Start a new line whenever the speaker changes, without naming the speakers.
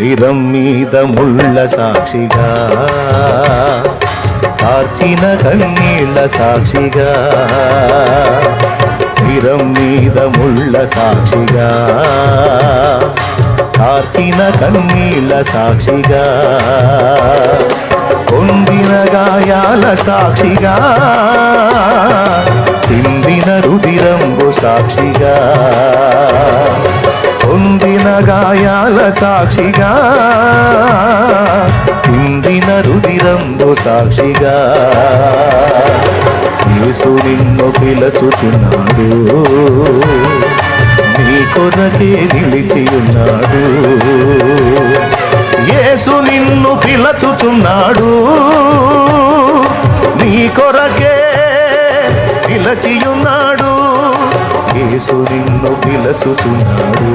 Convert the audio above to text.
శిరం మీద ముళ్ళ సాక్షిగా, కార్చిన కన్నీళ్ళ సాక్షిగా, శిరం మీద ముళ్ళ సాక్షిగా, కార్చిన కన్నీళ్ళ సాక్షిగా, పొందిన గాయాల సాక్షిగా, చిందిన రుధిరంబు సాక్షిగా, పొందిన గాయాల సాక్షిగా, చిందిన రుధిరంబు సాక్షిగా, యేసు నిన్ను పిలుచుచున్నాడు, నీ కొరకే నిలిచి ఉన్నాడు. యేసు నిన్ను పిలుచుచున్నాడు, నీ కొరకే నిలిచి ఉన్నాడు. యేసు నిన్ను పిలుచుచున్నాడు.